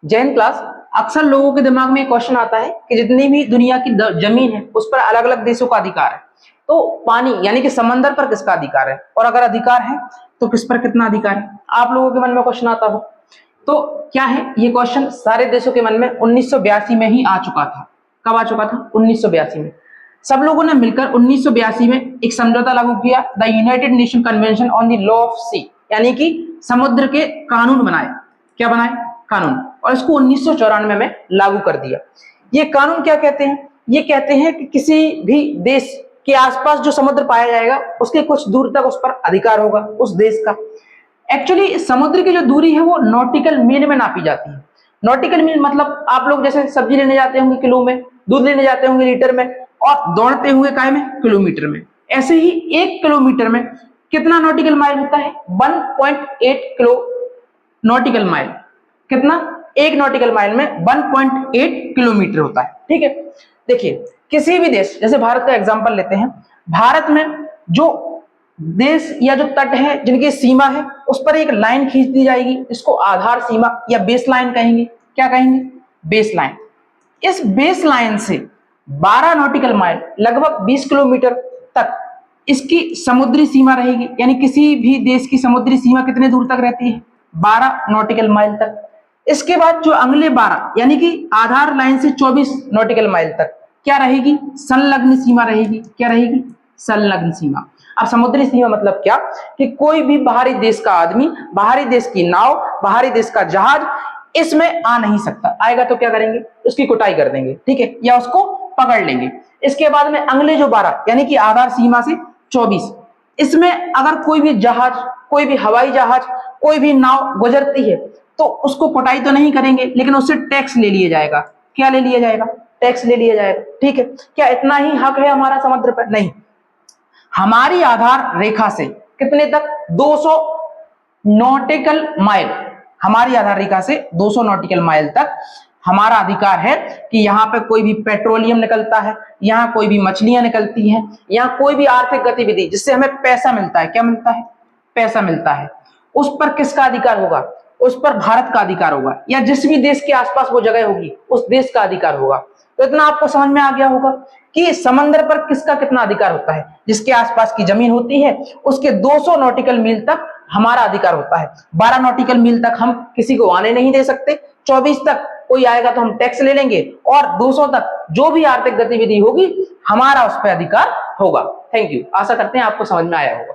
Jain class, अक्सर लोगों के दिमाग में क्वेश्चन आता है कि जितनी भी दुनिया की जमीन है उस पर अलग अलग देशों का अधिकार है, तो पानी यानी कि समंदर पर किसका अधिकार है, और अगर अधिकार है तो किस पर कितना अधिकार है। आप लोगों के मन में क्वेश्चन आता हो तो क्या है, ये क्वेश्चन सारे देशों के मन में 1982 में ही आ चुका था। कब आ चुका था? 1982 में। सब लोगों ने मिलकर 1982 में एक समझौता लागू किया, the United Nation Convention on the law of sea, यानी कि समुद्र के कानून बनाए। क्या बनाए? कानून। और इसको 1994 में लागू कर दिया। ये कानून क्या कहते हैं? ये कहते हैं कि किसी भी देश के आसपास जो समुद्र पाया जाएगा उसके कुछ दूर तक उस पर अधिकार होगा उस देश का। एक्चुअली समुद्र की जो दूरी है वो नॉटिकल मील में नापी जाती है। नॉटिकल मील मतलब आप लोग जैसे सब्जी लेने जाते होंगे किलो में, दूध लेने जाते होंगे लीटर में, और दौड़ते हुए काय में? किलोमीटर में। ऐसे ही 1 किलोमीटर में कितना नॉटिकल माइल होता है? 1.8 किलो नॉटिकल माइल। कितना? 1 नॉटिकल माइल में 1.8 किलोमीटर होता है। ठीक है, देखिए किसी भी देश, जैसे भारत का एग्जांपल लेते हैं, भारत में जो देश या जो तट है जिनकी सीमा है उस पर एक लाइन खींच दी जाएगी, इसको आधार सीमा या बेस लाइन कहेंगे। क्या कहेंगे? Base line. इस बेस लाइन से 12 नॉटिकल माइल लगभग 20 किलोमीटर तक इसकी समुद्री सीमा रहेगी, यानी किसी भी देश की समुद्री सीमा कितने दूर तक रहती है? 12 नॉटिकल माइल तक। इसके बाद जो अगले 12 यानी कि आधार लाइन से 24 नॉटिकल माइल तक क्या रहेगी? संलग्न सीमा रहेगी। क्या रहेगी? संलग्न सीमा। अब समुद्री सीमा मतलब क्या कि कोई भी बाहरी देश का आदमी, बाहरी देश की नाव, बाहरी देश का जहाज इसमें आ नहीं सकता। आएगा तो क्या करेंगे? उसकी कुटाई कर देंगे, ठीक है, या उसको पकड़ लेंगे। इसके बाद में अगले जो 12 यानी कि आधार सीमा से 24, इसमें अगर कोई भी जहाज, कोई भी हवाई जहाज, कोई भी नाव गुजरती है तो उसको कुटाई तो नहीं करेंगे, लेकिन उससे टैक्स ले लिया जाएगा। क्या ले लिया जाएगा? टैक्स ले लिया जाएगा। ठीक है, क्या इतना ही हक है हमारा समुद्र पर? नहीं, हमारी आधार रेखा से कितने तक? 200 नॉटिकल माइल। हमारी आधार रेखा से 200 नॉटिकल माइल तक हमारा अधिकार है कि यहाँ पे कोई भी पेट्रोलियम निकलता है, यहाँ कोई भी मछलियां निकलती हैं, यहाँ कोई भी आर्थिक गतिविधि जिससे हमें पैसा मिलता है। क्या मिलता है? पैसा मिलता है। उस पर किसका अधिकार होगा? उस पर भारत का अधिकार होगा, या जिस भी देश के आसपास वो जगह होगी उस देश का अधिकार होगा। तो इतना आपको समझ में आ गया होगा कि समंदर पर किसका कितना अधिकार होता है। जिसके आसपास की जमीन होती है उसके 200 नॉटिकल मील तक हमारा अधिकार होता है। 12 नॉटिकल मील तक हम किसी को आने नहीं दे सकते, 24 तक कोई आएगा तो हम टैक्स ले लेंगे, और 200 तक जो भी आर्थिक गतिविधि होगी हमारा उस पर अधिकार होगा। थैंक यू, आशा करते हैं आपको समझ में आया होगा।